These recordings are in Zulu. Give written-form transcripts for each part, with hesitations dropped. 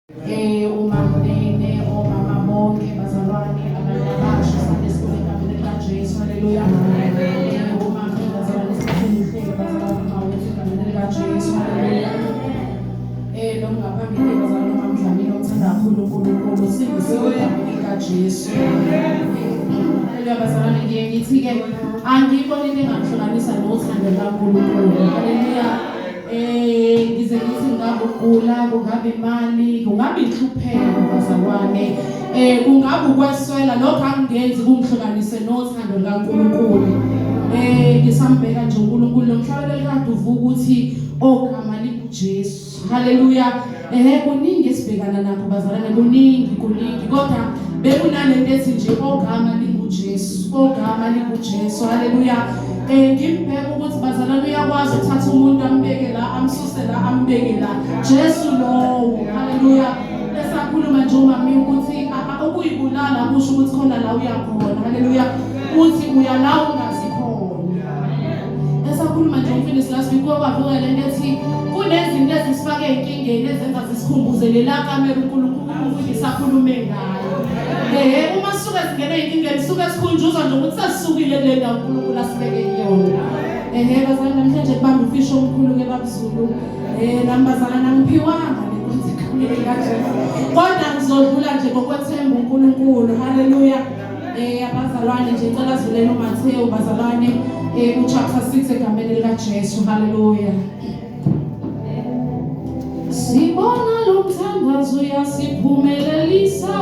umamnene omama bonke bazalwane abantu abasha sasesikoleni egameni likaJesu haleluya umamnene bazalwane siphinde bazalwane mawethu egameni likaJesu haleluya lo ngaphambili bazalwane omamdlamini othanda kakhulu uNkulunkulu singisiwe egameni likaJesu haleluya bazalwane ngiye ngithi ke angiyiboni into engahlukanisa nothando kaNkulunkulu haleluya ngize ngithi ngabe ugula kungabe imali kungabe inhlupheko bazalwane kungabe ukweswela lokho angenzi kungihlukanise nothando likaNkulunkulu ngisambeka nje uNkulunkulu lomhlabeleli kade uvuka ukuthi ogama linguJesu haleluya kuningi esibhekana nakho bazalwane kuningi kodwa bekunalento ethi nje ogama linguJesu ogama linguJesu haleluya ngimbheka ukuthi bazalwane uyakwazi ukuthatha umuntu ambeke la amsuse la ambeke la Jesu lo haleluya esakhuluma nje umami ukuthi ukuyibulala kusho ukuthi khona la uyakhona haleluya uthi uyala ungazikhona esakhuluma nje umfundisi last week kwavuka lento ethi kunezinto ezisifake enkingeni ezenza sisikhumbuzele la kamera uNkulunkulu ukuthi sakhulume ngayo uma sisuke singena enkingeni sisuke sikhunjuzwa nje ukuthi sasisukile kule ndawo uNkulunkulu asibeke kuyona bazalwane namhlanje kubamba umfisho omkhulu ke babuzulu nambazana nangiphiwanga ukuthi khulile kaJesu kodwa ngizodlula nje ngokwethemba uNkulunkulu haleluya abazalwane nje ngicela sivulela uMathewu bazalwane uchapter 6 egameni likaJesu haleluya sibona lo mthandazo yasiphumelelisa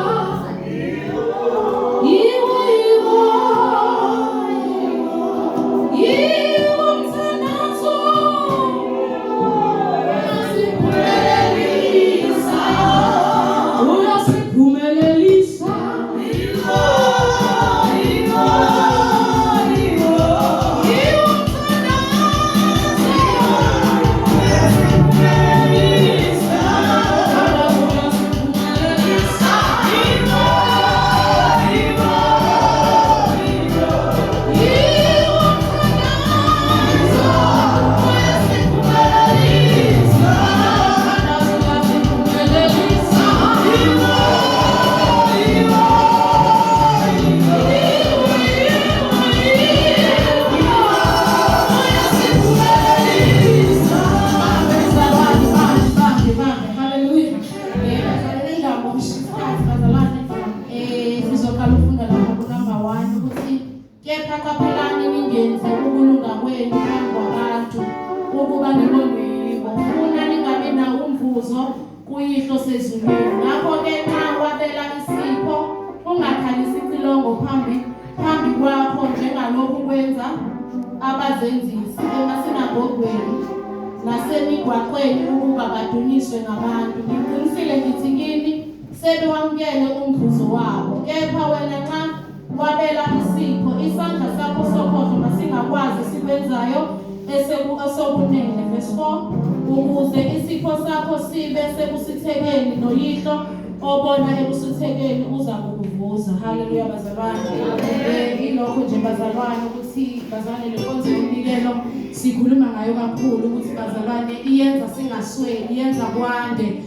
kuyihlo sezulwini ngakho ke nxa wabela isipho ungakhalisi icilongo phambi kwakho njengalokhu kwenza abazenzisi emasinagogweni nasemigwaqweni ukuba badunyiswe ngabantu ngiqinisile ngithi kini sebewamukele umvuzo wabo kepha wena nxa wabela isipho isandla sakho sokhohlo masingakwazi sikwenzayo esokunene verse 4 ukuze isipho sakho sibe sekusithekeni noyihlo obona ekusithekeni uza kukuvuza haleluya bazalwane ilokho nje bazalwane ukuthi bazalwane lenkonzo yomnikelo sikhuluma ngayo kakhulu ukuthi bazalwane iyenza singasweli iyenza kwande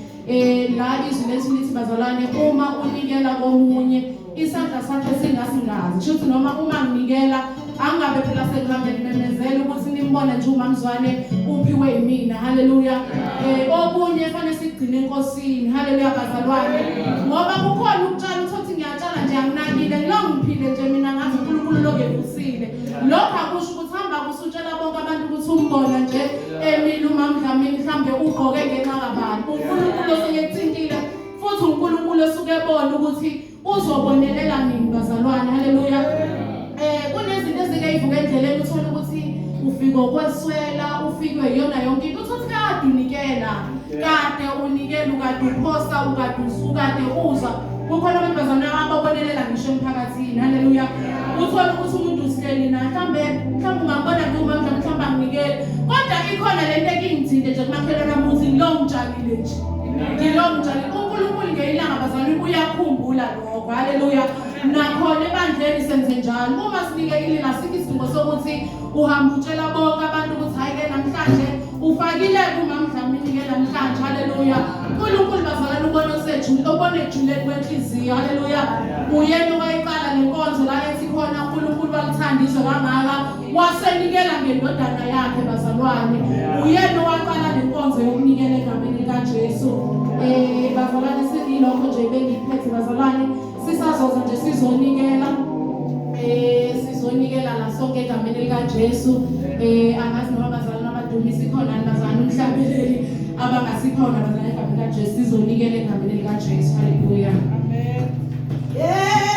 la izwi lethu lithi bazalwane uma unikela komunye isandla sakhe singasingazi kusho noma uma nginikela angabe phela sekuhambe nimemezela ukuthi nimbone nje umamzwane uphiwe yimina haleluya okunye fanele sigcine enkosini haleluya bazalwane ngoba kukhona ukutshala uthi ngiyatshala nje anginakile ngilongiphile nje mina ngathi uNkulunkulu lokevusile lokho akusho ukuthi hamba kusutshela bonke abantu ukuthi umbona nje emile umamdlamini mhlambe ugqoke ngenxa kabani uNkulunkulu oseyethintile futhi uNkulunkulu osuke ebona ukuthi uzobonelela nini bazalwane haleluya kunezinto ezike ivuka endleleni uthola ukuthi ufika okweswela ufikwe yona yonke into uthi kade unikela kade unikela ukade uphosta ukade usukade uza kukhona abantu bazalwane ababonelela ngisho emphakathini haleluya uthola ukuthi umuntu usihleli na mhlambe ungambona nguma mhlambe anginikele kodwa ikhona lento ekingithinte nje kumakhelana nami ukuthi ngilongitshalile nje ngilongitshalile uNkulunkulu ngeyilanga bazalwane uyakhumbula lokho haleluya nakhona ebandleni senze njalo uma sinikekile nasikho isidingo sokuthi uhamba utshela bonke abantu ukuthi hayi ke namhlanje ufakile kumamdlamini ke namhlanje haleluya uNkulunkulu bazalwane ubona ejuleni kwenhliziyo. Haleluya. Uyena owayiqala lenkonzo la ethi khona uNkulunkulu waluthandizwe kangaka wasenikela ngendodana yakhe bazalwane. Uyena owaqala lenkonzo yokunikela egameni likaJesu. Bazalwane silokho nje bengiphethe bazalwane sisazoza nje sizonikela sizonikela la sonke egameni likaJesu. Angazi noma bazalwane abadumisi khona bazalwane umhlabeleli abangasikhona bazalwane egameni likaJesu sizonikela egameni likaJesu. Haleluya. Amen.